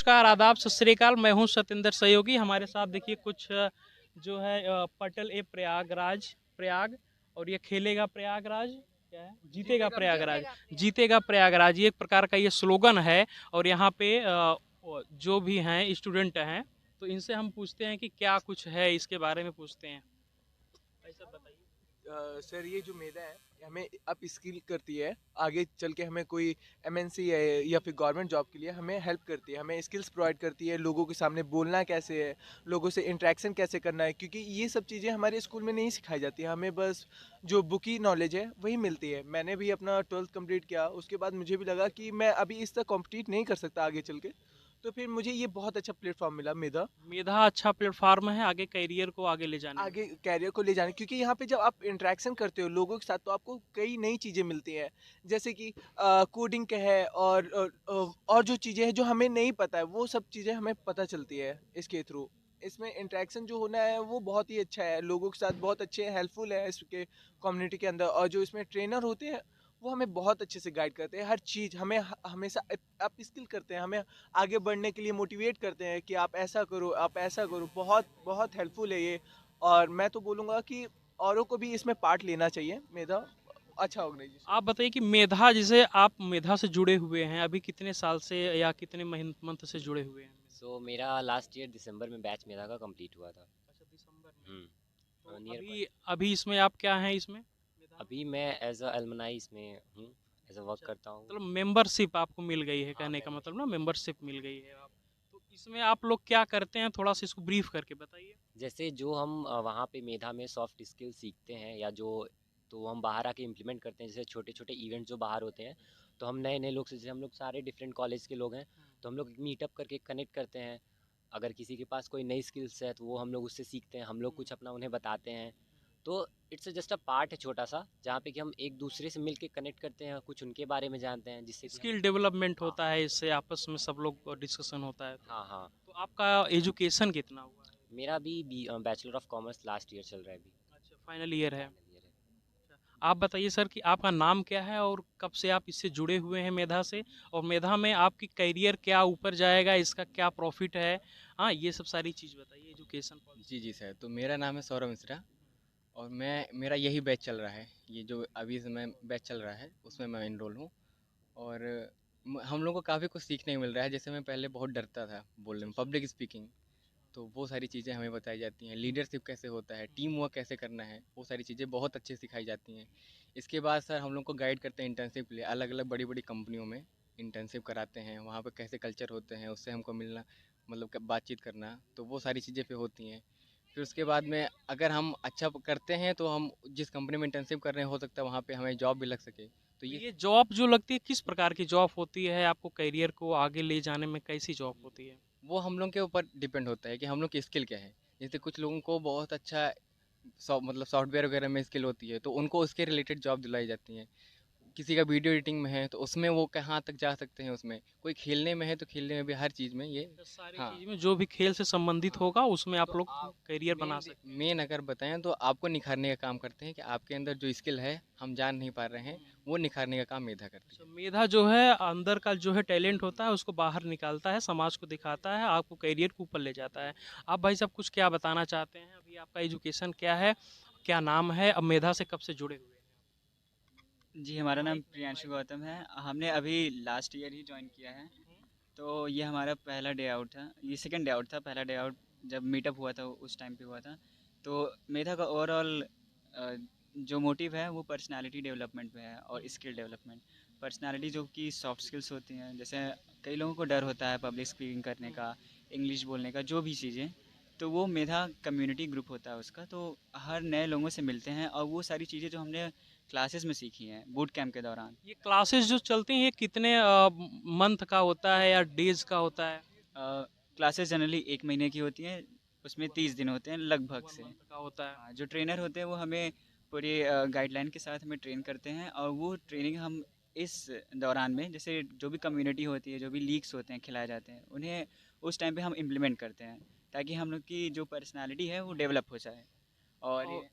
नमस्कार, आदाब, सत श्री अकाल। मैं हूँ सतेंद्र सहयोगी। हमारे साथ देखिए कुछ जो है पटल ए प्रयागराज प्रयाग, और ये खेलेगा प्रयागराज, क्या है, जीतेगा प्रयागराज, जीतेगा प्रयागराज, ये एक प्रकार का ये स्लोगन है। और यहाँ पे जो भी हैं स्टूडेंट हैं, तो इनसे हम पूछते हैं कि क्या कुछ है, इसके बारे में पूछते हैं। भाई साहब बताइए। सर ये जो मेधा है हमें अप स्किल करती है। आगे चल के हमें कोई एमएनसी है या फिर गवर्नमेंट जॉब के लिए हमें हेल्प करती है, हमें स्किल्स प्रोवाइड करती है, लोगों के सामने बोलना कैसे है, लोगों से इंटरेक्शन कैसे करना है, क्योंकि ये सब चीज़ें हमारे स्कूल में नहीं सिखाई जाती हैं। हमें बस जो बुकी नॉलेज है वही मिलती है। मैंने भी अपना 12th कंप्लीट किया, उसके बाद मुझे भी लगा कि मैं अभी इस तक कॉम्पिटिट नहीं कर सकता आगे चल के, तो फिर मुझे ये बहुत अच्छा प्लेटफॉर्म मिला मेधा। मेधा अच्छा प्लेटफार्म है आगे करियर को आगे ले जाने में। आगे कैरियर को ले जाने, क्योंकि यहाँ पे जब आप इंटरेक्शन करते हो लोगों के साथ तो आपको कई नई चीज़ें मिलती हैं। जैसे कि कोडिंग क्या है, और जो चीज़ें हैं जो हमें नहीं पता है वो सब चीज़ें हमें पता चलती है इसके थ्रू। इसमें इंटरेक्शन जो होना है वो बहुत ही अच्छा है, लोगों के साथ बहुत अच्छे हेल्पफुल है इसके कम्युनिटी के अंदर। और जो इसमें ट्रेनर होते हैं वो हमें बहुत अच्छे से गाइड करते हैं, हर चीज़ हमें हमेशा अप स्किल करते हैं, हमें आगे बढ़ने के लिए मोटिवेट करते हैं कि आप ऐसा करो, आप ऐसा करो। बहुत बहुत हेल्पफुल है ये। और मैं तो बोलूँगा कि औरों को भी इसमें पार्ट लेना चाहिए। मेधा अच्छा ऑर्गेनाइजेशन आप बताइए कि मेधा, जिसे आप मेधा से जुड़े हुए हैं, अभी कितने साल से या कितने महीन मंथ से जुड़े हुए हैं? मेरा लास्ट ईयर दिसंबर में बैच मेरा का कंप्लीट हुआ था। अच्छा, दिसंबर में। तो नियर बाय। अभी अभी इसमें आप क्या हैं इसमें, मेधा में? अभी मैं एज अ एलमनाई इसमें हूँ, एज अ वर्क अच्छा, करता हूँ। मतलब मेंबरशिप आपको मिल गई है, हाँ, कहने का मतलब मेंबरशिप ना, मिल गई है। मेंबरशिप मिल गई है आप। तो इसमें आप लोग क्या करते हैं, थोड़ा सा इसको ब्रीफ करके बताइए। जैसे जो हम वहाँ पे मेधा में सॉफ्ट स्किल सीखते हैं या जो, तो हम बाहर आके इम्प्लीमेंट करते हैं। जैसे छोटे छोटे इवेंट जो बाहर होते हैं, तो हम नए नए लोग से, जैसे हम लोग सारे डिफरेंट कॉलेज के लोग हैं, तो हम लोग मीटअप करके कनेक्ट करते हैं। अगर किसी के पास कोई नई स्किल्स है तो वो हम लोग उससे सीखते हैं, हम लोग कुछ अपना उन्हें बताते हैं। तो इट्स जस्ट अ पार्ट है छोटा सा, जहाँ पे कि हम एक दूसरे से मिल के कनेक्ट करते हैं, कुछ उनके बारे में जानते हैं, जिससे कि हम। स्किल डेवलपमेंट हाँ, होता है, इससे आपस में सब लोग डिस्कशन होता है। हाँ, हाँ। तो आपका एजुकेशन कितना हुआ है? मेरा भी bachelor of commerce last year चल रहा है अभी। अच्छा, फाइनल ईयर है। फाइनल ईयर है। आप बताइए सर कि आपका नाम क्या है और कब से आप इससे जुड़े हुए हैं मेधा से, और मेधा में आपकी करियर क्या ऊपर जाएगा, इसका क्या प्रॉफिट है, हाँ ये सब सारी चीज़ बताइए, एजुकेशन जी, पॉलिसी। जी सर। तो मेरा नाम है सौरभ मिश्रा और मेरा यही बैच चल रहा है। ये जो अभी समय बैच चल रहा है उसमें मैं एनरोल हूँ। और हम लोग को काफ़ी कुछ सीखने को मिल रहा है। जैसे मैं पहले बहुत डरता था बोलने में, पब्लिक स्पीकिंग, तो वो सारी चीज़ें हमें बताई जाती हैं। लीडरशिप कैसे होता है, टीम वर्क कैसे करना है, वो सारी चीज़ें बहुत अच्छे से सिखाई जाती हैं। इसके बाद सर हम लोग को गाइड करते हैं इंटर्नशिप के लिए, अलग अलग बड़ी बड़ी कंपनियों में इंटर्नशिप कराते हैं। वहाँ पर कैसे कल्चर होते हैं उससे हमको मिलना, मतलब बातचीत करना, तो वो सारी चीज़ें पे होती हैं। फिर उसके बाद में अगर हम अच्छा करते हैं तो हम जिस कंपनी में इंटर्नशिप कर रहे हैं, हो सकता है वहाँ पे हमें जॉब भी लग सके। तो तो ये ये जॉब जो लगती है, किस प्रकार की जॉब होती है, आपको करियर को आगे ले जाने में कैसी जॉब होती है? वो हम लोग के ऊपर डिपेंड होता है कि हम लोग की स्किल क्या है। जैसे कुछ लोगों को बहुत अच्छा मतलब सॉफ्टवेयर वगैरह में स्किल होती है, तो उनको उसके रिलेटेड जॉब दिलाई जाती है। किसी का वीडियो एडिटिंग में है तो उसमें वो कहाँ तक जा सकते हैं उसमें। कोई खेलने में है तो खेलने में भी, हर चीज़ में ये। अच्छा, सारी हाँ, चीज़ में जो भी खेल से संबंधित हाँ। होगा उसमें आप तो लोग आप करियर बना मेन सकते हैं। मेन अगर बताएं तो आपको निखारने का काम करते हैं कि आपके अंदर जो स्किल है हम जान नहीं पा रहे हैं, वो निखारने का काम मेधा करती अच्छा, है। मेधा जो है अंदर का जो है टैलेंट होता है उसको बाहर निकालता है, समाज को दिखाता है, आपको करियर को ऊपर ले जाता है। आप भाई साहब कुछ क्या बताना चाहते हैं, अभी आपका एजुकेशन क्या है, क्या नाम है, अब मेधा से कब से जुड़े हुए हैं? जी, हमारा नाम माइक में, प्रियांशु माइक गौतम है। हमने अभी लास्ट ईयर ही जॉइन किया है। में। तो ये हमारा पहला डे आउट था। ये सेकंड डे आउट था, पहला डे आउट जब मीटअप हुआ था उस टाइम पे हुआ था। तो मेधा का ओवरऑल जो मोटिव है वो पर्सनैलिटी डेवलपमेंट पे है और स्किल डेवलपमेंट। पर्सनैलिटी जो कि सॉफ्ट स्किल्स होती हैं, जैसे कई लोगों को डर होता है पब्लिक स्पीकिंग करने का, इंग्लिश बोलने का, जो भी चीज़ें। तो वो मेधा कम्युनिटी ग्रुप होता है उसका, तो हर नए लोगों से मिलते हैं और वो सारी चीज़ें जो हमने क्लासेस में सीखी हैं बूट कैंप के दौरान। ये क्लासेस जो चलती हैं ये कितने मंथ का होता है या डेज का होता है? क्लासेस जनरली 1 महीने की होती हैं, उसमें 30 दिन होते हैं लगभग वन से। मंथ का होता है। हाँ, जो ट्रेनर होते हैं वो हमें पूरी गाइडलाइन के साथ हमें ट्रेन करते हैं और वो ट्रेनिंग हम इस दौरान में, जैसे जो भी कम्युनिटी होती है, जो भी लीग्स होते हैं खिलाए जाते हैं, उन्हें उस टाइम पे हम इम्प्लीमेंट करते हैं, ताकि हम लोग की जो पर्सनालिटी है वो डेवलप हो जाए। और और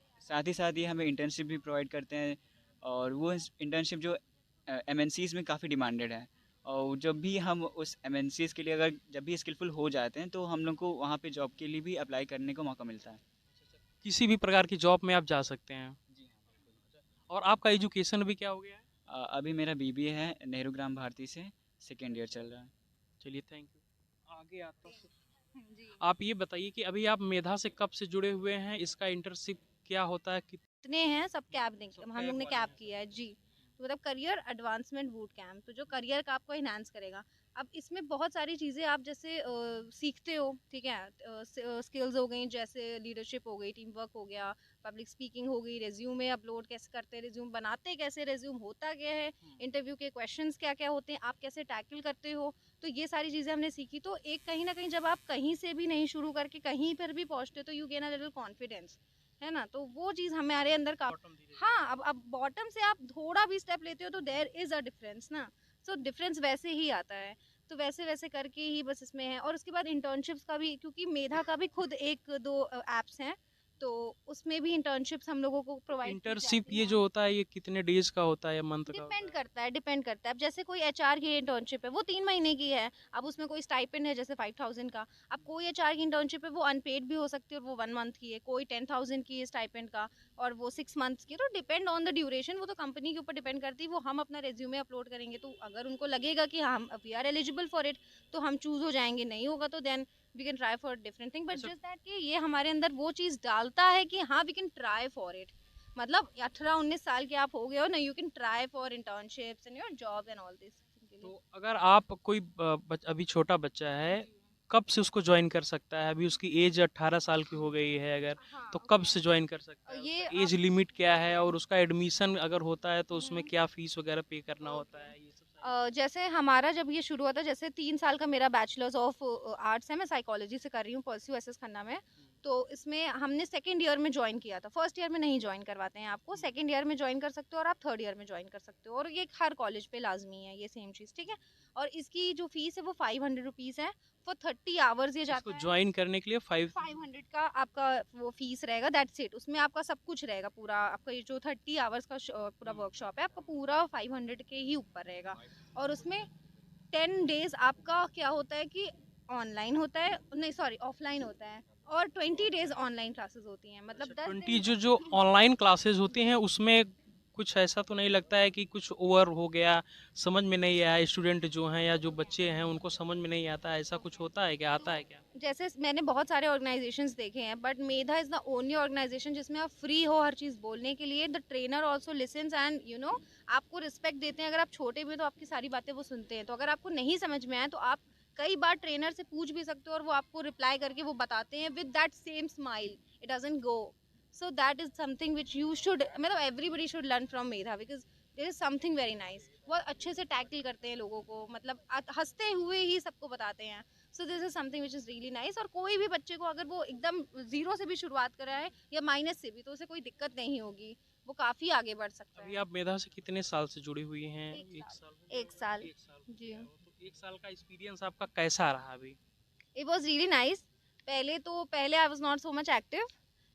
साथ ही हमें इंटर्नशिप भी प्रोवाइड करते हैं। और वो इंटर्नशिप जो एमएनसीज में काफ़ी डिमांडेड है, और जब भी हम उस एमएनसीज़ के लिए अगर जब भी स्किलफुल हो जाते हैं तो हम लोग को वहाँ पे जॉब के लिए भी अप्लाई करने को मौका मिलता है। किसी भी प्रकार की जॉब में आप जा सकते हैं। और आपका एजुकेशन भी क्या हो गया है? अभी मेरा बीबीए है नेहरू ग्राम भारती से, सेकेंड ईयर चल रहा है। चलिए, थैंक यू। आगे आता हूँ। जी। आप ये बताइए कि अभी आप मेधा से कब से जुड़े हुए हैं? इसका इंटर्नशिप क्या होता है? कितने हैं सब कैब सब हम लोग ने वाले कैब हैं। किया है जी। तो मतलब करियर एडवांसमेंट बूट कैंप, तो जो करियर का आपको इन्हांस करेगा। अब इसमें बहुत सारी चीज़ें आप जैसे सीखते हो, ठीक है। स्किल्स हो गई, जैसे लीडरशिप हो गई, टीम वर्क हो गया, पब्लिक स्पीकिंग हो गई, रेज्यूमे अपलोड कैसे करते हैं, रेज्यूम बनाते कैसे, रेज्यूम होता क्या है, इंटरव्यू के क्वेश्चंस क्या क्या होते हैं, आप कैसे टैकल करते हो। तो ये सारी चीज़ें हमने सीखी। तो एक कहीं ना कहीं जब आप कहीं से भी नहीं शुरू करके कहीं पर भी पहुँचते हो तो you gain a little confidence, है ना। तो वो चीज़ हमारे अंदर का। हाँ, अब बॉटम से आप थोड़ा भी स्टेप लेते हो तो देयर इज़ अ डिफरेंस ना। सो डिफरेंस वैसे ही आता है। तो वैसे वैसे करके ही बस इसमें है। और उसके बाद इंटर्नशिप्स का भी, क्योंकि मेधा का भी खुद एक दो ऐप्स हैं, तो उसमें भी इंटर्नशिप्स हम लोगों को प्रोवाइड की इंटर्नशिप जाती ये हैं। जो होता है, ये कितने डेज का होता है या मंथ का होता डिपेंड है? करता है, डिपेंड करता है। अब जैसे कोई एचआर की इंटर्नशिप है वो 3 महीने की है। अब उसमें कोई स्टाइपेंड है जैसे 5,000 का। अब कोई एचआर की इंटर्नशिप है वो अनपेड भी हो सकती है और वो 1 मंथ की है। कोई 10,000 की है स्टाइपेंड का और वो 6 मंथ्स की है। तो डिपेंड ऑन द ड्यूरेशन, वो तो कंपनी के ऊपर डिपेंड करती है। वो हम अपना रेज्यूमे अपलोड करेंगे तो अगर उनको लगेगा कि हम we are eligible for it तो हम चूज हो जाएंगे, नहीं होगा तो then we can try for different thing. But अच्छा, जस्ट दैट कि ये हमारे अंदर वो चीज़ डालता है कि हाँ we can try for it. मतलब 18-19 साल के आप हो गए हो ना, you can try for internships and your job and all this के लिए। तो अगर आप कोई अभी छोटा बच्चा है, कब से उसको ज्वाइन कर सकता है? अभी उसकी एज 18 साल की हो गई है अगर, हाँ, तो कब ओके। से ज्वाइन कर सकता है? ये उसका आप एज लिमिट क्या है और उसका एडमिशन अगर होता है तो उसमें क्या फीस वगैरह पे करना होता ओके। है? ये सब सारी जैसे हमारा जब ये शुरू हुआ था, जैसे 3 साल का मेरा बैचलर्स ऑफ आर्ट्स है, मैं साइकोलॉजी से कर रही हूँ परस्यू एसएस खन्ना में। तो इसमें हमने सेकंड ईयर में ज्वाइन किया था। फर्स्ट ईयर में नहीं ज्वाइन करवाते हैं आपको, सेकंड ईयर में ज्वाइन कर सकते हो और आप थर्ड ईयर में ज्वाइन कर सकते हो। और ये हर कॉलेज पे लाजमी है ये सेम चीज़, ठीक है। और इसकी जो फीस है वो 500 रुपीज़ है फॉर 30 आवर्स ये इसको जाता है। ज्वाइन करने के लिए 500 का आपका वो फीस रहेगा, दैट्स इट। उसमें आपका सब कुछ रहेगा पूरा। आपका ये जो 30 आवर्स का पूरा वर्कशॉप है, आपका पूरा 500 के ही ऊपर रहेगा। और उसमें 10 डेज आपका क्या होता है कि ऑनलाइन होता है, नहीं सॉरी ऑफलाइन होता है। और 20 डेज ऑनलाइन क्लासेस होती हैं, मतलब 20 10 दिन। जो ऑनलाइन क्लासेस होती हैं उसमें कुछ ऐसा तो नहीं लगता है कि कुछ ओवर हो गया, समझ में नहीं आया, स्टूडेंट जो हैं या जो बच्चे हैं उनको समझ में नहीं आता, ऐसा कुछ होता है क्या? आता है क्या? जैसे मैंने बहुत सारे ऑर्गेनाइजेशंस देखे हैं, but Medha is the only organisation जिसमें आप फ्री हो हर चीज़ बोलने के लिए। The trainer also listens and आपको रिस्पेक्ट देते हैं। अगर आप छोटे भी हो तो आपकी सारी बातें वो सुनते हैं। तो अगर आपको नहीं समझ में आए तो आप कई बार ट्रेनर से पूछ भी सकते हो और वो आपको रिप्लाई करके वो बताते हैं with that same smile. It doesn't go. So that is something which you should, मतलब everybody should learn from Medha, because there is something very nice. वो अच्छे से टैकल करते हैं लोगों को, मतलब हंसते हुए ही सबको बताते हैं। So this is something which is really nice. और कोई भी बच्चे को अगर वो एकदम जीरो से भी शुरुआत कराए या माइनस से भी, तो उसे कोई दिक्कत नहीं होगी। वो काफ़ी आगे बढ़ सकता अभी है। आप मेधा से कितने साल से जुड़ी हुई हैं? एक एक साल। साल हो गया? एक साल। एक साल हो जी। गया हो, तो एक साल का एक्सपीरियंस आपका कैसा रहा अभी? It was really nice. पहले I was not so much active,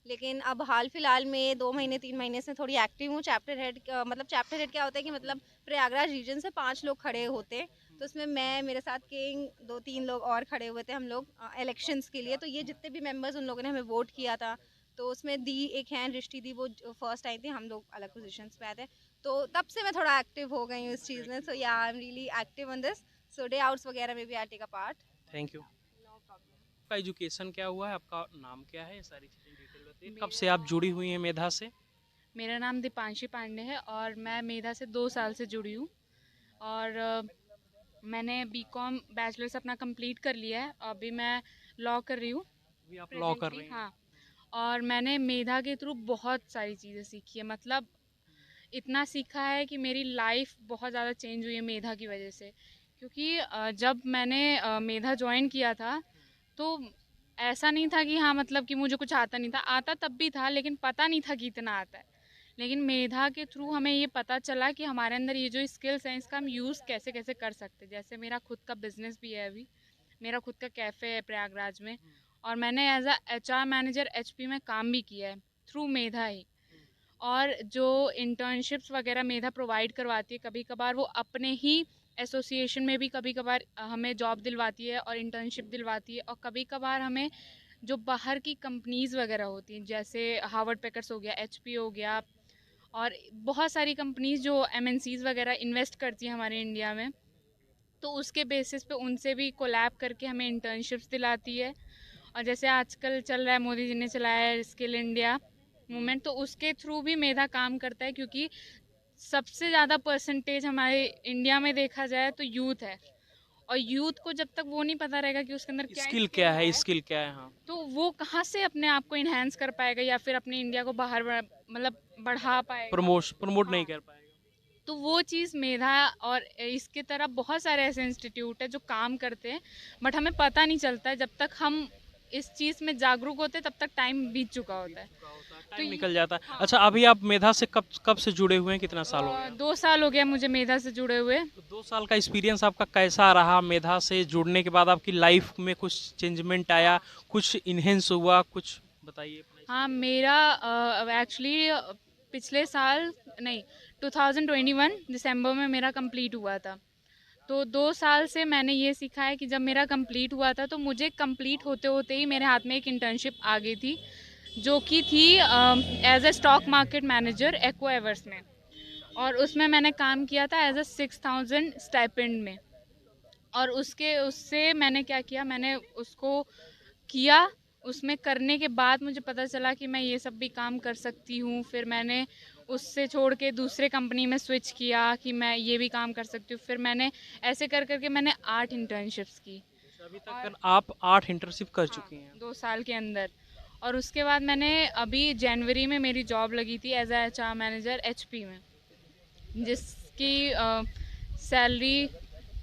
लेकिन अब हाल फिलहाल में 2 महीने 3 महीने से थोड़ी एक्टिव हूँ। चैप्टर हेड, मतलब चैप्टर हेड क्या होता है कि मतलब प्रयागराज रीजन से 5 लोग खड़े होते हैं। तो उसमें मैं, मेरे साथ किंग, 2-3 लोग और खड़े हुए थे हम लोग इलेक्शंस के लिए। तो ये जितने भी मेंबर्स, उन लोगों ने हमें वोट किया था। तो उसमें दी एक हैं रिश्ती दी, वो फर्स्ट आई थी, हम लोग अलग पोजीशंस पे आए थे। तो तब से मैं थोड़ा एक्टिव हो गई हूँ इस चीज़ में। So yeah I am really active on this. So day outs वगैरह में भी I take a part. Thank you. No problem. आपका एजुकेशन क्या हुआ है? आपका नाम क्या है? ये सारी चीज़ें डिटेल बताइए। कब मेरा से आप जुड़ी हुई हैं मेधा से? मेरा नाम दीपांशी पांडे है और मैं मेधा से 2 साल से जुड़ी हूँ। और मैंने बीकॉम बैचलर्स अपना कंप्लीट कर लिया है। अभी मैं लॉ कर रही हूँ अभी आप लॉ कर प्रेजेंटली, रही हैं। हाँ। और मैंने मेधा के थ्रू बहुत सारी चीज़ें सीखी है, मतलब इतना सीखा है कि मेरी लाइफ बहुत ज़्यादा चेंज हुई है मेधा की वजह से। क्योंकि जब मैंने मेधा ज्वाइन किया था तो ऐसा नहीं था कि हाँ मतलब कि मुझे कुछ आता नहीं था, आता तब भी था लेकिन पता नहीं था कि इतना आता है। लेकिन मेधा के थ्रू हमें ये पता चला कि हमारे अंदर ये जो स्किल्स हैं इसका हम यूज़ कैसे कैसे कर सकते हैं। जैसे मेरा खुद का बिजनेस भी है, अभी मेरा खुद का कैफ़े है प्रयागराज में, और मैंने as a HR manager HP में काम भी किया है थ्रू मेधा ही। और जो इंटर्नशिप्स वगैरह मेधा प्रोवाइड करवाती है, कभी कभार वो अपने ही एसोसिएशन में भी कभी कभार हमें जॉब दिलवाती है और इंटर्नशिप दिलवाती है, और कभी कभार हमें जो बाहर की कंपनीज़ वगैरह होती हैं, जैसे हार्वर्ड पैकर्स हो गया, एचपी हो गया, और बहुत सारी कंपनीज़ जो एमएनसीज़ वगैरह इन्वेस्ट करती हैं हमारे इंडिया में, तो उसके बेसिस पे उनसे भी कोलैब करके हमें इंटर्नशिप्स दिलाती है। और जैसे आजकल चल रहा है, मोदी जी ने चलाया है स्किल इंडिया मूवमेंट, तो उसके थ्रू भी मेधा काम करता है, क्योंकि सबसे ज़्यादा परसेंटेज हमारे इंडिया में देखा जाए तो यूथ है, और यूथ को जब तक वो नहीं पता रहेगा कि उसके अंदर क्या स्किल क्या है, स्किल क्या है, हाँ। तो वो कहाँ से अपने आप को इन्हेंस कर पाएगा या फिर अपने इंडिया को बाहर मतलब बढ़ा पाएगा, प्रमोट नहीं हाँ। कर पाएगा। तो वो चीज़ मेधा और इसके तरह बहुत सारे ऐसे इंस्टीट्यूट है जो काम करते हैं, बट हमें पता नहीं चलता है। जब तक हम इस चीज़ में जागरूक होते हैं तब तक टाइम बीत चुका होता है। टाइम ये- निकल जाता है। हाँ। अच्छा, अभी आप मेधा से कब कब से जुड़े हुए हैं, कितना साल हो गया? 2 साल हो गया मुझे मेधा से जुड़े हुए। तो 2 साल का एक्सपीरियंस आपका कैसा रहा? मेधा से जुड़ने के बाद आपकी लाइफ में कुछ चेंजमेंट आया, कुछ इन्हेंस हुआ, कुछ बताइए अपना। हाँ, मेरा एक्चुअली पिछले साल नहीं, 2021 दिसंबर में मेरा कंप्लीट हुआ था। तो 2 साल से मैंने ये सीखा है कि जब मेरा कंप्लीट हुआ था तो मुझे कंप्लीट होते होते ही मेरे हाथ में एक इंटर्नशिप आ गई थी, जो कि थी as a stock market manager एक्वा एवर्स में, और उसमें मैंने काम किया था एज अ 6000 स्टाइपेंड में। और उससे मैंने क्या किया, मैंने उसको किया, उसमें करने के बाद मुझे पता चला कि मैं ये सब भी काम कर सकती हूँ। फिर मैंने उससे छोड़ के दूसरे कंपनी में स्विच किया कि मैं ये भी काम कर सकती हूँ। फिर मैंने ऐसे कर करके मैंने 8 इंटर्नशिप्स की। अभी तक आप 8 इंटर्नशिप कर चुकी हैं। 2 साल के अंदर। और उसके बाद मैंने अभी जनवरी में मेरी जॉब लगी थी as a HR manager HP में, जिसकी सैलरी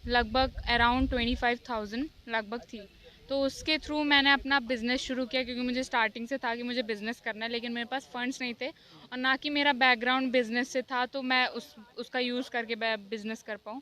लगभग अराउंड 25,000 लगभग थी। तो उसके थ्रू मैंने अपना बिज़नेस शुरू किया, क्योंकि मुझे स्टार्टिंग से था कि मुझे बिज़नेस करना है, लेकिन मेरे पास फंड्स नहीं थे और ना कि मेरा बैकग्राउंड बिज़नेस से था, तो मैं उसका यूज़ करके बिज़नेस कर पाऊँ।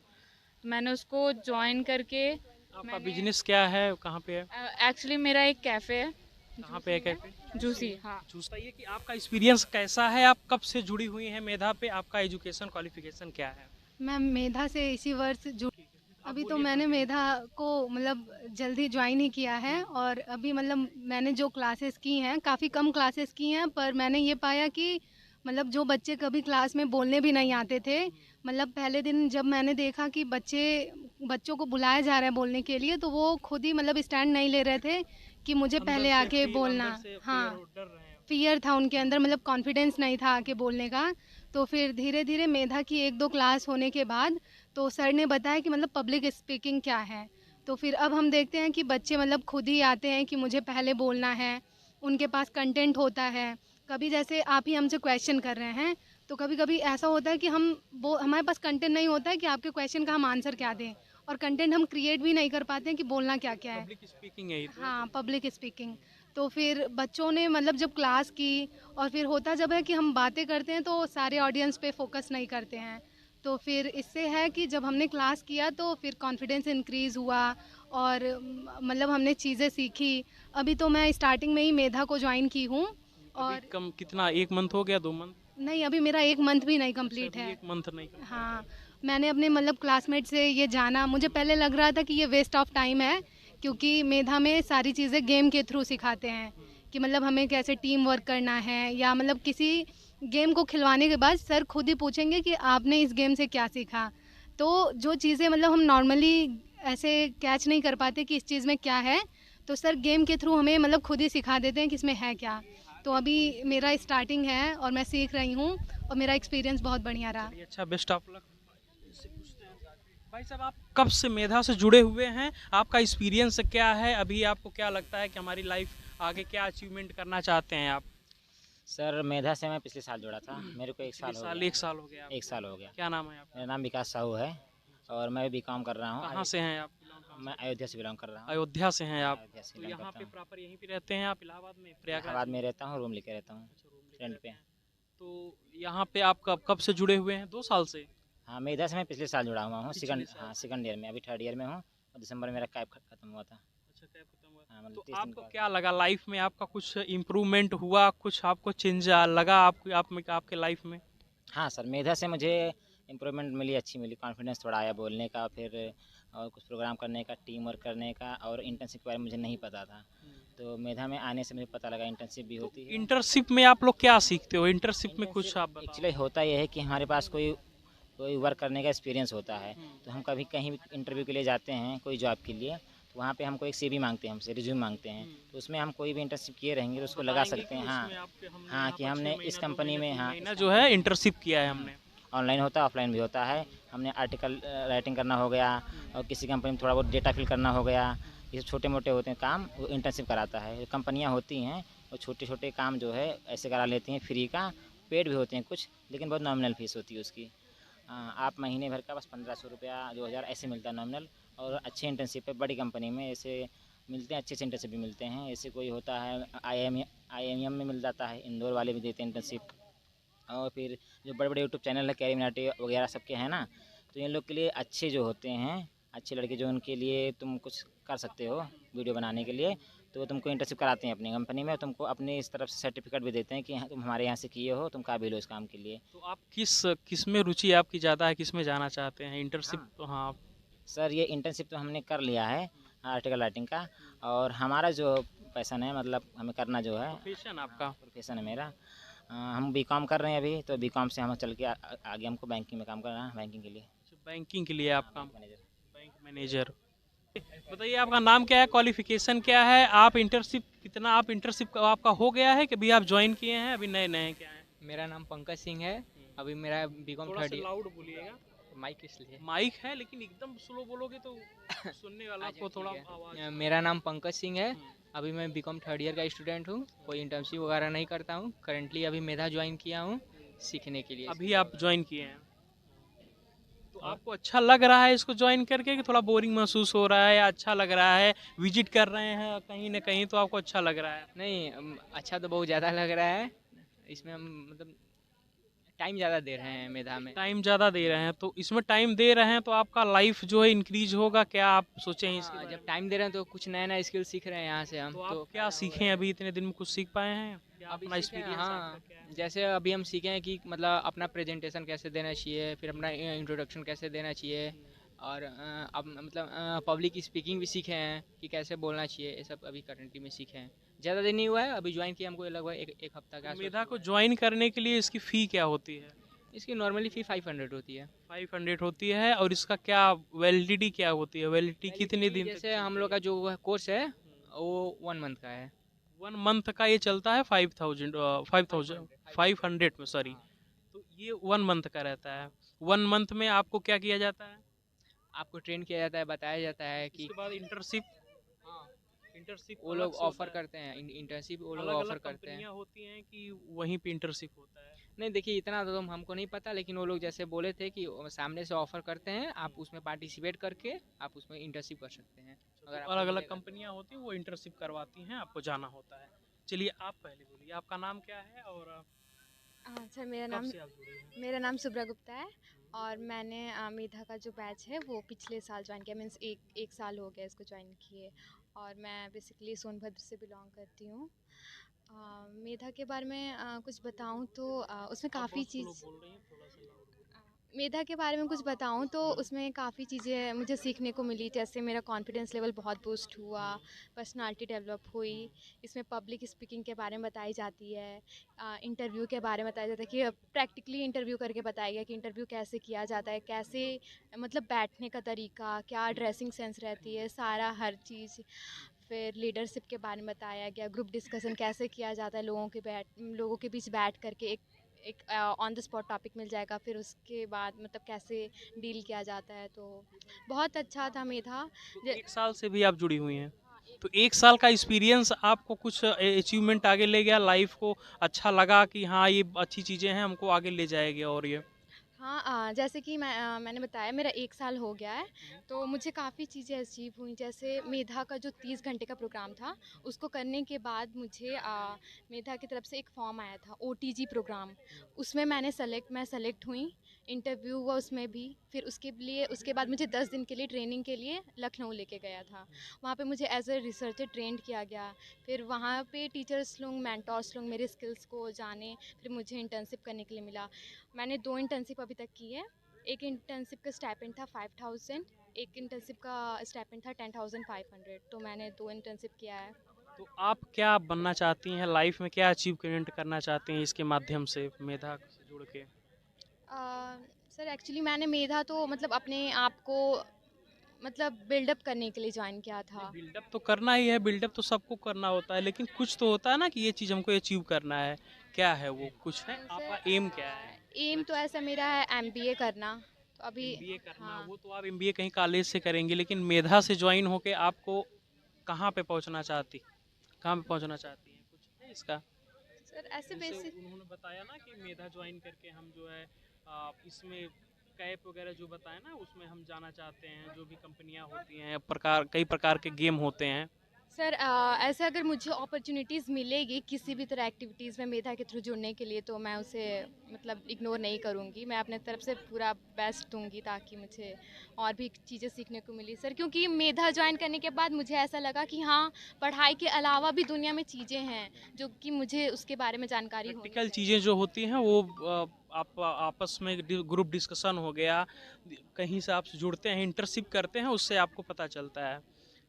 तो मैंने उसको ज्वाइन करके आपका बिजनेस क्या है, कहाँ पे है? एक्चुअली मेरा एक कैफ़े है। कहाँ पे है कैफे? जूसी, हाँ। बताइए कि आपका एक्सपीरियंस कैसा है, आप कब से जुड़ी हुई हैं मेधा पे, आपका एजुकेशन क्वालिफिकेशन क्या है? मैं मेधा से इसी वर्ष जुड़ी। अभी तो बोलिए, मैंने मेधा को मतलब जल्दी ज्वाइन ही किया है, और अभी मतलब मैंने जो क्लासेस की हैं काफ़ी कम क्लासेस की हैं, पर मैंने ये पाया कि मतलब जो बच्चे कभी क्लास में बोलने भी नहीं आते थे, मतलब पहले दिन जब मैंने देखा कि बच्चों को बुलाया जा रहा है बोलने के लिए, तो वो खुद ही मतलब स्टैंड नहीं ले रहे थे कि मुझे अंदर पहले से आके फील, बोलना। अंदर से हाँ, डर रहे हैं। फ़ियर था उनके अंदर, मतलब कॉन्फिडेंस नहीं था आके बोलने का। तो फिर धीरे धीरे मेधा की 1-2 क्लास होने के बाद तो सर ने बताया कि मतलब पब्लिक स्पीकिंग क्या है। तो फिर अब हम देखते हैं कि बच्चे मतलब खुद ही आते हैं कि मुझे पहले बोलना है, उनके पास कंटेंट होता है। कभी जैसे आप ही हमसे क्वेश्चन कर रहे हैं, तो कभी कभी ऐसा होता है कि हमारे पास कंटेंट नहीं होता है कि आपके क्वेश्चन का हम आंसर क्या दें, और कंटेंट हम क्रिएट भी नहीं कर पाते हैं कि बोलना क्या क्या है। पब्लिक स्पीकिंग है ये तो। हाँ, पब्लिक स्पीकिंग। तो फिर बच्चों ने मतलब जब क्लास की, और फिर होता जब है कि हम बातें करते हैं तो सारे ऑडियंस पे फोकस नहीं करते हैं। तो फिर इससे है कि जब हमने क्लास किया तो फिर कॉन्फिडेंस इंक्रीज़ हुआ, और मतलब हमने चीज़ें सीखी। अभी तो मैं स्टार्टिंग में ही मेधा को ज्वाइन की हूँ। और अभी कम कितना, 1 मंथ हो गया, 2 मंथ? नहीं, अभी मेरा 1 मंथ भी नहीं अच्छा, कंप्लीट अभी है। 1 मंथ नहीं complete हाँ, मैंने अपने मतलब क्लासमेट से ये जाना, मुझे पहले लग रहा था कि ये वेस्ट ऑफ टाइम है, क्योंकि मेधा में सारी चीज़ें गेम के थ्रू सिखाते हैं कि मतलब हमें कैसे टीम वर्क करना है, या मतलब किसी गेम को खिलवाने के बाद सर खुद ही पूछेंगे कि आपने इस गेम से क्या सीखा। तो जो चीज़ें मतलब हम नॉर्मली ऐसे कैच नहीं कर पाते कि इस चीज़ में क्या है, तो सर गेम के थ्रू हमें मतलब खुद ही सिखा देते हैं कि इसमें है क्या। तो अभी मेरा स्टार्टिंग है और मैं सीख रही हूँ, और मेरा एक्सपीरियंस बहुत बढ़िया रहा। चलिए, अच्छा, बेस्ट ऑफ लक। भाई साहब, आप कब से मेधा से जुड़े हुए हैं, आपका एक्सपीरियंस क्या है, अभी आपको क्या लगता है कि हमारी लाइफ आगे क्या अचीवमेंट करना चाहते हैं आप? सर मेधा से मैं पिछले साल जुड़ा था, मेरे को 1 साल हो गया। 1 साल हो गया 1 साल हो गया। क्या नाम है आपका? मेरा नाम विकास साहू है और मैं भी काम कर रहा हूँ। कहाँ से हैं आप? मैं अयोध्या से बिलोंग कर रहा हूँ। अयोध्या से हैं आप? अयोध्या से तो belong यहाँ करता पे हूँ। प्रॉपर यहीं पे रहते हैं आप, इलाहाबाद में, प्रयागराज इलाहाबाद में? में रहता हूँ, रूम लेके रहता हूँ अच्छा, रूम लेके रेंट रहते पे। हैं। तो यहाँ पे आप कब कब से जुड़े हुए हैं? 2 साल से? हाँ, मेधा से मैं पिछले साल जुड़ा हुआ हूँ। पिछले साल। हाँ, सेकंड ईयर में, अभी थर्ड ईयर में हूँ और दिसंबर में मेरा कैब खत्म हुआ था। अच्छा, कैब खत्म हुआ। हाँ, मतलब तो 30 दिन आपको का। क्या लगा लाइफ में, आपका कुछ इम्प्रूवमेंट हुआ, कुछ आपको चेंज लगा आप में आपके लाइफ में? हाँ सर, मेधा से मुझे इम्प्रूवमेंट मिली, अच्छी मिली, कॉन्फिडेंस थोड़ा आया बोलने का, फिर और कुछ प्रोग्राम करने का, टीम वर्क करने का, और इंटर्नशिप के बारे में मुझे नहीं पता था, तो मेधा में आने से मुझे पता लगा इंटर्नशिप भी होती है। इंटर्नशिप में आप लोग क्या सीखते हो? इंटर्नशिप में कुछ आप बताओ। एक्चुअली होता यह है कि हमारे पास कोई कोई वर्क करने का एक्सपीरियंस होता है, तो हम कभी कहीं भी इंटरव्यू के लिए जाते हैं कोई जॉब के लिए, तो वहाँ पे हमको एक सीवी मांगते हैं, हमसे रिज्यूम मांगते हैं, तो उसमें हम कोई भी इंटर्नशिप किए रहेंगे तो उसको लगा बताएंगे सकते कि हैं। हाँ इसमें हमने हाँ, यहाँ कि पर हमने 6 इस महीना 2 कंपनी महीना में, 3 हाँ महीना जो है इंटर्नशिप किया है हमने। ऑनलाइन होता है, ऑफलाइन भी होता है। हमने आर्टिकल राइटिंग करना हो गया, और किसी कंपनी में थोड़ा बहुत डेटा फिल करना हो गया, ये छोटे मोटे होते हैं काम, वो इंटर्नशिप कराता है। कंपनियाँ होती हैं वो छोटे छोटे काम जो है ऐसे करा लेती हैं फ्री का, पेड भी होते हैं कुछ, लेकिन बहुत नॉमिनल फीस होती है उसकी। आप महीने भर का बस 1500 रुपया 2000 ऐसे मिलता है नॉमिनल, और अच्छे इंटर्नशिप पे बड़ी कंपनी में ऐसे मिलते हैं, अच्छे से इंटर्नशिप भी मिलते हैं। ऐसे कोई होता है IIM में मिल जाता है, इंदौर वाले भी देते हैं इंटर्नशिप, और फिर जो बड़े बड़े यूट्यूब चैनल है कैरी मिनाटी वगैरह सबके हैं ना, तो इन लोग के लिए अच्छे जो होते हैं, अच्छे लड़के जो, उनके लिए तुम कुछ कर सकते हो वीडियो बनाने के लिए, तो वो तुमको इंटर्नशिप कराते हैं अपनी कंपनी में, तुमको अपनी इस तरफ से सर्टिफिकेट भी देते हैं कि हाँ, तुम हमारे यहाँ से किए हो, तुम काबिल हो इस काम के लिए। तो आप किस में रुचि आपकी ज़्यादा है, किस में जाना चाहते हैं इंटर्नशिप? हाँ सर ये इंटर्नशिप तो हमने कर लिया है आर्टिकल राइटिंग का, और हमारा जो पैसन है, मतलब हमें करना जो है, प्रोफेशन आपका। प्रोफेशन है मेरा, हम बीकॉम कर रहे हैं अभी, तो बीकॉम से हम चल के आगे हमको बैंकिंग में काम करना है, बैंकिंग के लिए। बैंकिंग के लिए आप काम, मैनेजर। Bank manager. बताइए आपका नाम क्या है, क्वालिफिकेशन क्या है, आप इंटर्नशिप कितना, आप इंटर्नशिप आपका हो गया है कि अभी आप ज्वाइन किए हैं, अभी नए नए क्या है? मेरा नाम पंकज सिंह है। अभी मेरा बीकॉम थोड़ा थर्ड सा ईयर। लाउड बोलिएगा। माइक इसलिए। माइक है लेकिन एकदम स्लो बोलोगे तो सुनने वाला अच्छा, को थोड़ा ठीक है। आवाज़। मेरा नाम पंकज सिंह है। अभी मैं बीकॉम थर्ड ईयर का स्टूडेंट हूँ। कोई इंटर्नशिप वगैरह नहीं करता हूँ। करंटली अभी मेधा ज्वाइन किया हूँ सीखने के लिए। अभी आप ज्वाइन किए हैं, तो आपको अच्छा लग रहा है इसको ज्वाइन करके कि थोड़ा बोरिंग महसूस हो रहा है, या अच्छा लग रहा है, विजिट कर रहे हैं कहीं ना कहीं तो आपको अच्छा लग रहा है? नहीं, अच्छा तो बहुत ज़्यादा लग रहा है। इसमें हम मतलब टाइम ज़्यादा दे रहे हैं मेधा में। टाइम ज़्यादा दे रहे हैं, तो इसमें टाइम दे रहे हैं तो आपका लाइफ जो है इंक्रीज होगा, क्या आप सोचे हैं इसके बारे जब में? टाइम दे रहे हैं तो कुछ नया नया स्किल सीख रहे हैं यहाँ से हम। तो आप क्या सीखे हैं अभी इतने दिन में, कुछ सीख पाए हैं? क्या अभी अपना सीखे हैं, एक्सपीरियंस आपका हाँ। क्या है? जैसे अभी हम सीखे हैं कि मतलब अपना प्रेजेंटेशन कैसे देना चाहिए, फिर अपना इंट्रोडक्शन कैसे देना चाहिए, और अब मतलब पब्लिक स्पीकिंग भी सीखे हैं कि कैसे बोलना चाहिए। ये सब अभी करंटली में सीखे हैं। ज़्यादा दिन नहीं हुआ है, अभी ज्वाइन किया हमको लगभग एक हफ्ता का। मेधा को ज्वाइन करने के लिए इसकी फ़ी क्या होती है? इसकी नॉर्मली फ़ी 500 होती है। 500 होती है, और इसका क्या वैलिडिटी क्या होती है? वैलिडिटी कितने दिन तक जैसे हम लोग का जो कोर्स है वो 1 मंथ का है। 1 मंथ का ये चलता है 500 में, सॉरी। तो ये 1 मंथ का रहता है। 1 मंथ में आपको क्या किया जाता है? आपको ट्रेन किया जाता है, बताया जाता है कि इसके बाद इंटर्नशिप, इंटर्नशिप वो लोग ऑफर करते हैं। इंटर्नशिप वो लोग अलग ऑफर अलग करते हैं। कंपनियां होती हैं कि वहीं पे इंटर्नशिप होता है? नहीं, देखिए इतना तो हमको नहीं पता, लेकिन वो लोग जैसे बोले थे कि सामने से ऑफर करते हैं, आप उसमें पार्टिसिपेट करके आप उसमें इंटर्नशिप कर सकते हैं। अगर तो अलग अलग कंपनियां होती हैं वो इंटर्नशिप करवाती हैं, आपको जाना होता है। चलिए आप पहले बोलिए, आपका नाम क्या है और अच्छा, मेरा कब नाम से आप जुड़े हैं? मेरा नाम सुब्रा गुप्ता है, और मैंने मेधा का जो बैच है वो पिछले साल ज्वाइन किया। मीन्स एक साल हो गया इसको ज्वाइन किए, और मैं बेसिकली सोनभद्र से बिलोंग करती हूँ। मेधा के बारे में कुछ बताऊँ तो उसमें आप काफ़ी बहुत स्लो चीज़ बोल रही हैं, थोड़ा सा लाउड। मेधा के बारे में कुछ बताऊँ तो उसमें काफ़ी चीज़ें मुझे सीखने को मिली। जैसे मेरा कॉन्फिडेंस लेवल बहुत बूस्ट हुआ, पर्सनालिटी डेवलप हुई। इसमें पब्लिक स्पीकिंग के बारे में बताई जाती है, इंटरव्यू के बारे में बताया जाता है कि प्रैक्टिकली इंटरव्यू करके बताया गया कि इंटरव्यू कैसे किया जाता है, कैसे मतलब बैठने का तरीका, क्या ड्रेसिंग सेंस रहती है, सारा हर चीज़। फिर लीडरशिप के बारे में बताया गया, ग्रुप डिस्कशन कैसे किया जाता है, लोगों के बीच बैठ करके एक ऑन द स्पॉट टॉपिक मिल जाएगा, फिर उसके बाद मतलब कैसे डील किया जाता है। तो बहुत अच्छा था मेधा। तो 1 साल से भी आप जुड़ी हुई हैं, तो 1 साल का एक्सपीरियंस आपको कुछ अचीवमेंट आगे ले गया, लाइफ को अच्छा लगा कि हाँ ये अच्छी चीज़ें हैं, हमको आगे ले जाएगी? और ये हाँ, जैसे कि मैंने बताया मेरा 1 साल हो गया है, तो मुझे काफ़ी चीज़ें अचीव हुई। जैसे मेधा का जो 30 घंटे का प्रोग्राम था, उसको करने के बाद मुझे मेधा की तरफ से एक फॉर्म आया था OTG प्रोग्राम, उसमें मैं सेलेक्ट हुई, इंटरव्यू हुआ उसमें भी। फिर उसके बाद मुझे 10 दिन के लिए ट्रेनिंग के लिए लखनऊ लेके गया था। वहाँ पे मुझे एज अ रिसर्चर ट्रेंड किया गया। फिर वहाँ पे टीचर्स लोग, मेंटोर्स लोग मेरे स्किल्स को जाने, फिर मुझे इंटर्नशिप करने के लिए मिला। मैंने 2 इंटर्नशिप अभी तक की है। एक इंटर्नशिप का स्टाइपेंड था 5000, एक इंटर्नशिप का स्टाइपेंड था 10500। तो मैंने 2 इंटर्नशिप किया है। तो आप क्या बनना चाहती हैं लाइफ में, क्या अचीवमेंट करना चाहती हैं इसके माध्यम से, मेधा से जुड़ के? सर एक्चुअली मैंने मेधा तो मतलब अपने आप को मतलब बिल्डअप करने के लिए ज्वाइन किया था। बिल्डअप तो करना ही है, बिल्डअप तो सबको करना होता है, लेकिन कुछ तो होता है ना कि ये चीज़ हमको अचीव करना है। क्या है वो, कुछ है आपका एम क्या है? एम तो ऐसा मेरा है एमबीए करना। तो अभी एमबीए करना, हाँ। वो तो आप एमबीए कहीं कॉलेज से करेंगे, लेकिन मेधा से ज्वाइन होके आपको कहाँ पे पहुँचना चाहती, कहाँ पे पहुँचना चाहती हैं, कुछ है इसका? सर ऐसे जैसे बेसिक उन्होंने बताया ना कि मेधा ज्वाइन करके हम जो है इसमें कैप वगैरह जो बताया ना, उसमें हम जाना चाहते हैं, जो भी कंपनियां होती हैं, प्रकार कई प्रकार के गेम होते हैं। सर ऐसे अगर मुझे अपॉर्चुनिटीज़ मिलेगी किसी भी तरह एक्टिविटीज़ में मेधा के थ्रू जुड़ने के लिए, तो मैं उसे मतलब इग्नोर नहीं करूँगी। मैं अपने तरफ से पूरा बेस्ट दूँगी ताकि मुझे और भी चीज़ें सीखने को मिली सर। क्योंकि मेधा ज्वाइन करने के बाद मुझे ऐसा लगा कि हाँ, पढ़ाई के अलावा भी दुनिया में चीज़ें हैं जो कि मुझे उसके बारे में जानकारी होनी प्रैक्टिकल चाहिए। चीज़ें जो होती हैं वो आप आपस में ग्रुप डिस्कशन हो गया, कहीं से आप जुड़ते हैं, इंटर्नशिप करते हैं, उससे आपको पता चलता है।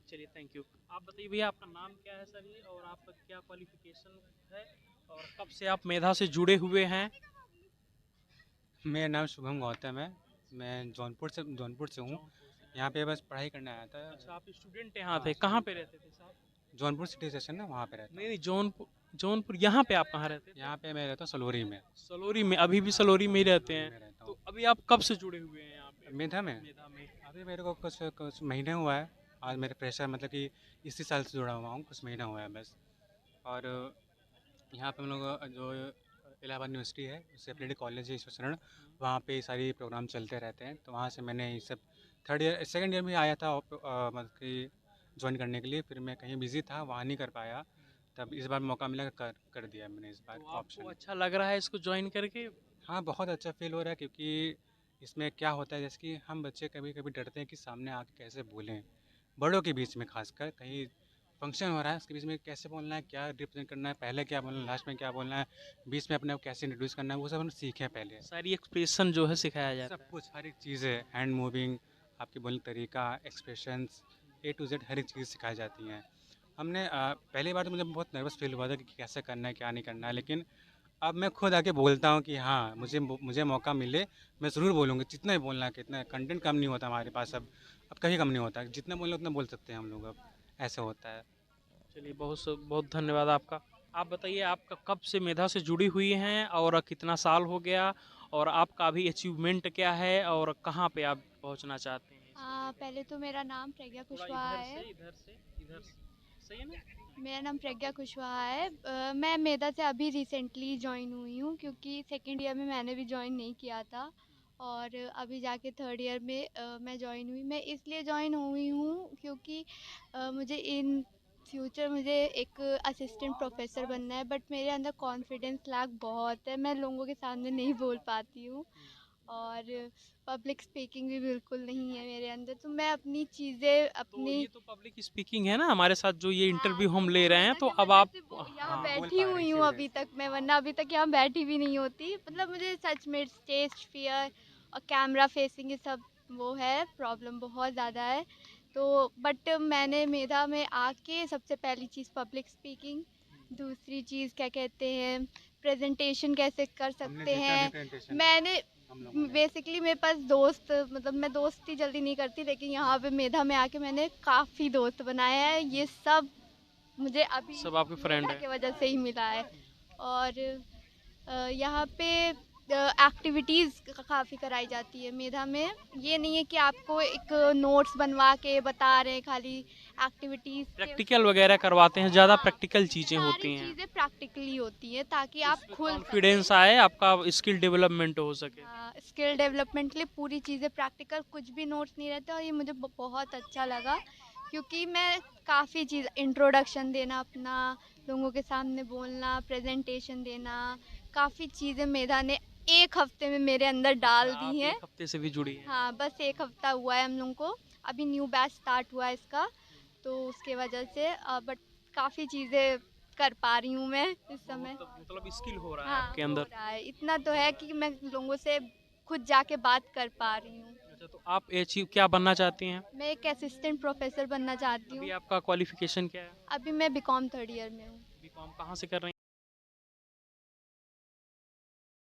चलिए, थैंक यू। आप बताइए भैया, आपका नाम क्या है सर ये, और आपका क्या क्वालिफिकेशन है, और कब से आप मेधा से जुड़े हुए हैं? मेरा नाम शुभम गौतम है। मैं जौनपुर से हूँ। यहाँ पे बस पढ़ाई करने आया था। अच्छा, आप स्टूडेंट यहाँ थे, कहाँ पे रहते थे साहब? जौनपुर सिटी स्टेशन है, वहाँ पे रहता नहीं नहीं, जौनपुर यहाँ पे आप कहाँ रहते हूँ। थे? यहाँ पे मैं रहता हूँ सलोरी में। सलोरी में? अभी भी सलोरी में ही रहते सलोरी हैं? में रहता तो हूँ। अभी आप कब से जुड़े हुए हैं यहाँ पे मेधा में मेधा में? अभी मेरे को कुछ महीने हुआ है। आज मेरे प्रेशर मतलब कि इसी साल से जुड़ा हुआ हूँ, कुछ महीना हुआ है बस। और यहाँ पे हम लोग जो इलाहाबाद यूनिवर्सिटी है, उससे एफिलिएटेड कॉलेज है ईश्वर, वहाँ पे सारी प्रोग्राम चलते रहते हैं। तो वहाँ से मैंने ये सब सेकंड ईयर में आया था मतलब कि ज्वाइन करने के लिए। फिर मैं कहीं बिजी था, वहाँ नहीं कर पाया। तब इस बार मौका मिला, कर दिया मैंने इस बार तो आपको ऑप्शन। अच्छा लग रहा है इसको ज्वाइन करके? हाँ, बहुत अच्छा फील हो रहा है, क्योंकि इसमें क्या होता है जैसे कि हम बच्चे कभी कभी डरते हैं कि सामने आके कैसे बोलें, बड़ों के बीच में खासकर कहीं फंक्शन हो रहा है उसके बीच में कैसे बोलना है, क्या रिप्रेजेंट करना है, पहले क्या बोलना है, लास्ट में क्या बोलना है, बीच में अपने आप कैसे इंट्रोड्यूस करना है, वो सब हम सीखें पहले। सारी एक्सप्रेशन जो है सिखाया जाता सब कुछ, हर एक चीज़ है, हैंड मूविंग, आपके बोलने का तरीका, एक्सप्रेशंस, ए टू जेड हर एक चीज़ सिखाई जाती हैं। हमने पहली बार तो मुझे बहुत नर्वस फील हुआ था कि कैसे करना है, क्या नहीं करना है, लेकिन अब मैं खुद आके बोलता हूँ कि हाँ, मुझे मौका मिले, मैं ज़रूर बोलूँगा। जितना ही बोलना है, कितना कंटेंट कम नहीं होता हमारे पास अब कहीं कम नहीं होता, जितना बोलना उतना बोल सकते हैं हम लोग, अब ऐसा होता है। चलिए, बहुत धन्यवाद आपका। आप बताइए, आपका कब से मेधा से जुड़ी हुई हैं, और कितना साल हो गया, और आपका अभी अचीवमेंट क्या है, और कहाँ पे आप पहुँचना चाहते हैं? पहले तो मेरा नाम प्रज्ञा थोड़ा कुशवाहा इधर है। से इधर से इधर से, सही है ना? मेरा नाम प्रज्ञा कुशवाहा है। मैं मेधा से अभी रिसेंटली ज्वाइन हुई हूँ, क्योंकि सेकेंड ईयर में मैंने भी ज्वाइन नहीं किया था, और अभी जाके थर्ड ईयर में मैं ज्वाइन हुई। मैं इसलिए ज्वाइन हुई हूँ क्योंकि मुझे इन फ्यूचर मुझे एक असिस्टेंट प्रोफेसर बनना है, बट मेरे अंदर कॉन्फिडेंस लैक बहुत है, मैं लोगों के सामने नहीं बोल पाती हूँ, और पब्लिक स्पीकिंग भी बिल्कुल नहीं है मेरे अंदर। तो मैं अपनी चीज़ें तो अपनी ये तो पब्लिक स्पीकिंग है ना हमारे साथ, जो ये हाँ, इंटरव्यू तो हम वो ले रहे हैं, मेधा तो की अब वजह आप से यहाँ हाँ, बोल बैठी पा रहे हुई इसी हूँ वजह अभी से। तक। मैं वरना अभी तक यहाँ बैठी भी नहीं होती। मतलब मुझे सच में स्टेज फियर और कैमरा फेसिंग ये सब वो है, प्रॉब्लम बहुत ज़्यादा है। तो बट मैंने मेधा में आके सबसे पहली चीज़ पब्लिक स्पीकिंग, दूसरी चीज़ क्या कहते हैं, प्रेजेंटेशन कैसे कर हमने सकते देखा भी हैं। प्रेजेंटेशन मैंने हम लोगों ने। बेसिकली मेरे पास दोस्त, मतलब मैं दोस्ती जल्दी नहीं करती, लेकिन यहाँ पे मेधा में आके मैंने काफ़ी दोस्त बनाए हैं। ये सब मुझे अभी सब आपके फ्रेंड मेधा हैं? की वजह से ही मिला है। और यहाँ पे एक्टिविटीज़ काफ़ी कराई जाती है मेधा में। ये नहीं है कि आपको एक नोट्स बनवा के बता रहे हैं खाली, एक्टिविटीज़ के प्रैक्टिकल वगैरह करवाते हैं, ज़्यादा हाँ, प्रैक्टिकल चीज़ें सारी होती हैं, चीज़ें प्रैक्टिकली होती हैं ताकि आप खुल कॉन्फिडेंस आए, आपका स्किल डेवलपमेंट हो सके। स्किल डेवलपमेंट के लिए पूरी चीज़ें प्रैक्टिकल, कुछ भी नोट्स नहीं रहते। और ये मुझे बहुत अच्छा लगा, क्योंकि मैं काफ़ी चीज़ इंट्रोडक्शन देना अपना, लोगों के सामने बोलना, प्रेजेंटेशन देना, काफ़ी चीज़ें मेधा ने एक हफ्ते में मेरे अंदर डाल आप दी हैं। एक हफ्ते से भी जुड़ी हैं? हाँ, बस एक हफ्ता हुआ है हम लोगों को, अभी न्यू बैच स्टार्ट हुआ है इसका, तो उसके वजह से बट काफ़ी चीज़ें कर पा रही हूँ मैं इस समय। मतलब स्किल हो रहा है हाँ, आपके हो अंदर? रहा है। इतना तो है कि मैं लोगों से खुद जाके बात कर पा रही हूँ। अच्छा, तो आप क्या बनना चाहती हैं? मैं एक असिस्टेंट प्रोफेसर बनना चाहती अभी हूँ। आपका क्वालिफिकेशन क्या है? अभी मैं बीकॉम थर्ड ईयर में हूँ। बीकॉम कहाँ से कर रही हैं?